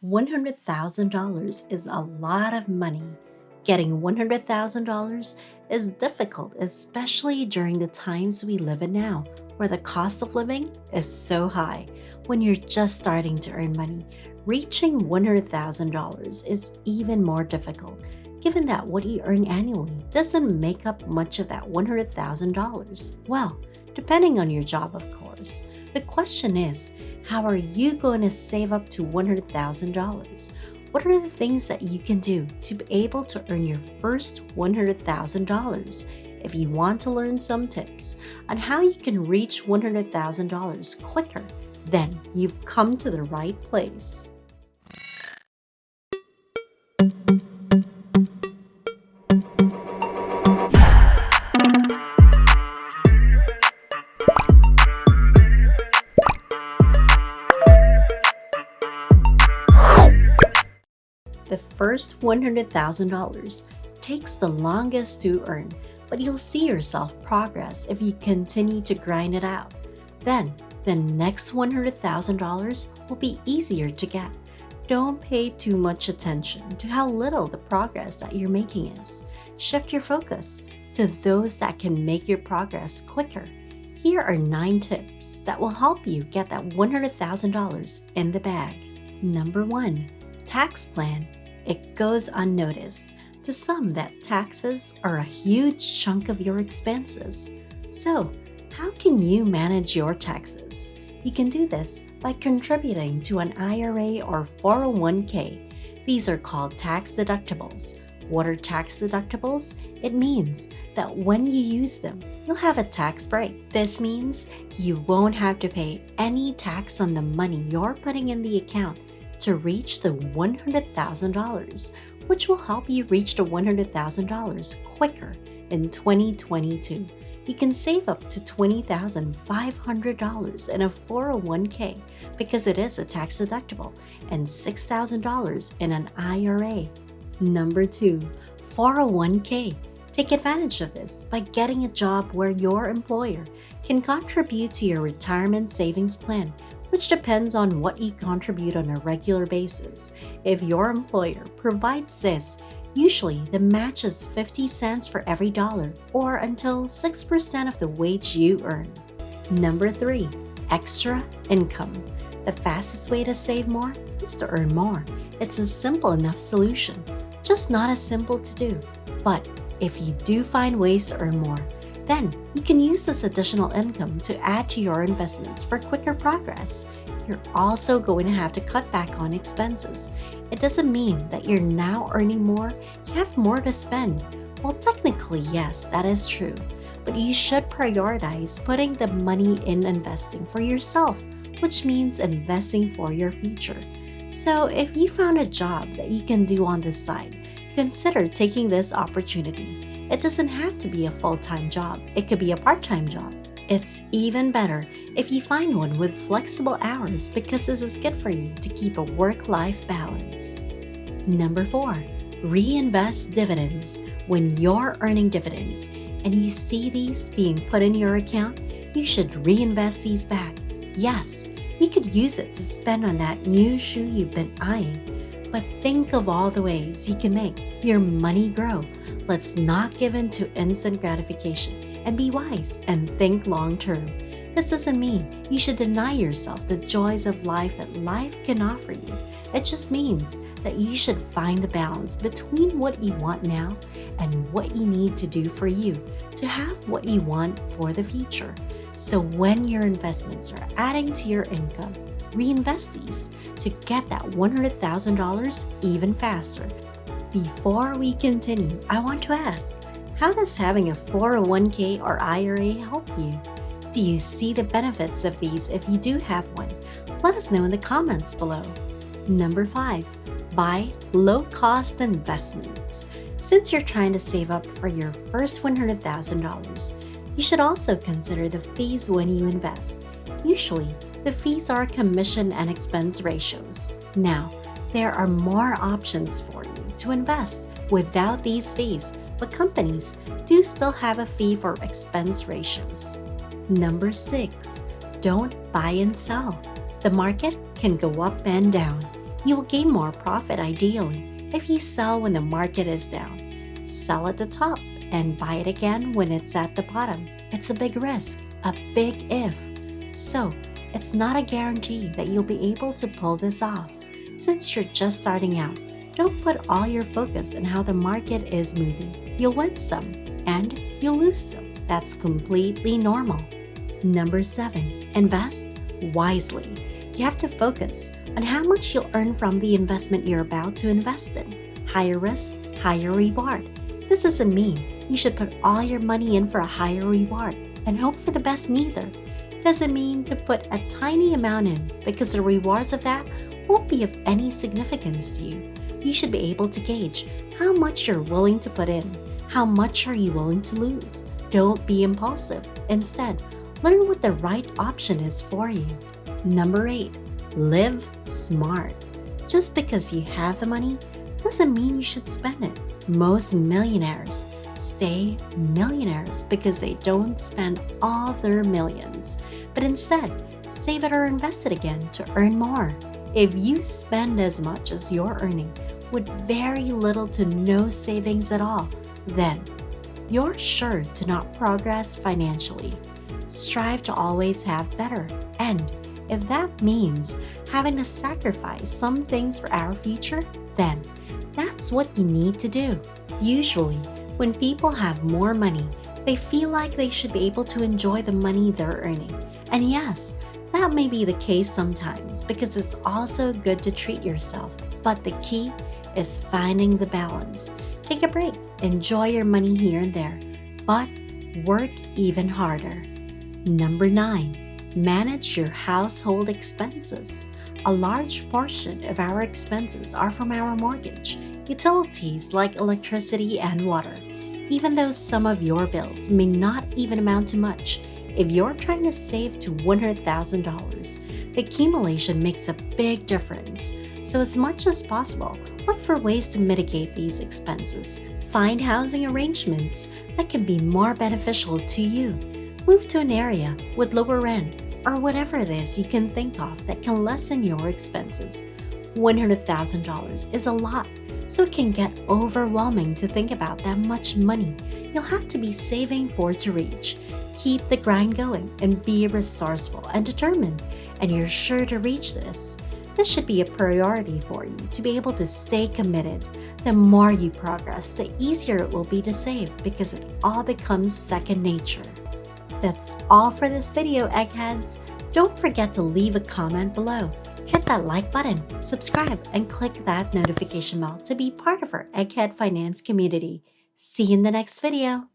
$100,000 is a lot of money. Getting $100,000 is difficult, especially during the times we live in now, where the cost of living is so high. When you're just starting to earn money, reaching $100,000 is even more difficult, given that what you earn annually doesn't make up much of that $100,000. Well, depending on your job, of course. The question is, how are you going to save up to $100,000? What are the things that you can do to be able to earn your first $100,000? If you want to learn some tips on how you can reach $100,000 quicker, then you've come to the right place. The first $100,000 takes the longest to earn, but you'll see yourself progress if you continue to grind it out. Then, the next $100,000 will be easier to get. Don't pay too much attention to how little the progress that you're making is. Shift your focus to those that can make your progress quicker. Here are 9 tips that will help you get that $100,000 in the bag. Number 1. Tax plan. It goes unnoticed. To some, that taxes are a huge chunk of your expenses. So, how can you manage your taxes? You can do this by contributing to an IRA or 401k. These are called tax deductibles. What are tax deductibles? It means that when you use them, you'll have a tax break. This means you won't have to pay any tax on the money you're putting in the account to reach the $100,000, which will help you reach the $100,000 quicker in 2022. You can save up to $20,500 in a 401k because it is a tax deductible, and $6,000 in an IRA. Number 2, 401k. Take advantage of this by getting a job where your employer can contribute to your retirement savings plan, which depends on what you contribute on a regular basis. If your employer provides this, usually the match is 50 cents for every dollar, or until 6% of the wage you earn. Number 3, extra income. The fastest way to save more is to earn more. It's a simple enough solution, just not as simple to do. But if you do find ways to earn more, then you can use this additional income to add to your investments for quicker progress. You're also going to have to cut back on expenses. It doesn't mean that you're now earning more, you have more to spend. Well, technically, yes, that is true. But you should prioritize putting the money in investing for yourself, which means investing for your future. So if you found a job that you can do on the side, consider taking this opportunity. It doesn't have to be a full-time job. It could be a part-time job. It's even better if you find one with flexible hours because this is good for you to keep a work-life balance. Number 4, reinvest dividends. When you're earning dividends and you see these being put in your account, you should reinvest these back. Yes, you could use it to spend on that new shoe you've been eyeing, but think of all the ways you can make your money grow. Let's not give in to instant gratification and be wise and think long term. This doesn't mean you should deny yourself the joys of life that life can offer you. It just means that you should find the balance between what you want now and what you need to do for you to have what you want for the future. So when your investments are adding to your income, reinvest these to get that $100,000 even faster. Before we continue, I want to ask, how does having a 401k or IRA help you? Do you see the benefits of these if you do have one? Let us know in the comments below. Number 5, buy low-cost investments. Since you're trying to save up for your first $100,000, you should also consider the fees when you invest. Usually, the fees are commission and expense ratios. Now, there are more options for you to invest without these fees, but companies do still have a fee for expense ratios. Number 6, don't buy and sell. The market can go up and down. You'll gain more profit ideally if you sell when the market is down. Sell at the top and buy it again when it's at the bottom. It's a big risk, a big if. So, it's not a guarantee that you'll be able to pull this off. Since you're just starting out, don't put all your focus on how the market is moving. You'll win some and you'll lose some. That's completely normal. Number 7. Invest wisely. You have to focus on how much you'll earn from the investment you're about to invest in. Higher risk, higher reward. This doesn't mean you should put all your money in for a higher reward and hope for the best neither. Doesn't mean to put a tiny amount in because the rewards of that won't be of any significance to you. You should be able to gauge how much you're willing to put in. How much are you willing to lose? Don't be impulsive. Instead, learn what the right option is for you. Number 8. Live smart. Just because you have the money doesn't mean you should spend it. Most millionaires stay millionaires because they don't spend all their millions, but instead save it or invest it again to earn more. If you spend as much as you're earning with very little to no savings at all, then you're sure to not progress financially. Strive to always have better, and if that means having to sacrifice some things for our future, then that's what you need to do. Usually, when people have more money, they feel like they should be able to enjoy the money they're earning. And yes, that may be the case sometimes because it's also good to treat yourself. But the key is finding the balance. Take a break, enjoy your money here and there, but work even harder. Number 9. Manage your household expenses. A large portion of our expenses are from our mortgage, utilities like electricity and water. Even though some of your bills may not even amount to much, if you're trying to save to $100,000, the accumulation makes a big difference. So as much as possible, look for ways to mitigate these expenses. Find housing arrangements that can be more beneficial to you. Move to an area with lower rent or whatever it is you can think of that can lessen your expenses. $100,000 is a lot, so it can get overwhelming to think about that much money you'll have to be saving for to reach. Keep the grind going and be resourceful and determined, and you're sure to reach this. This should be a priority for you to be able to stay committed. The more you progress, the easier it will be to save because it all becomes second nature. That's all for this video, eggheads. Don't forget to leave a comment below. Hit that like button, subscribe, and click that notification bell to be part of our Egghead Finance community. See you in the next video.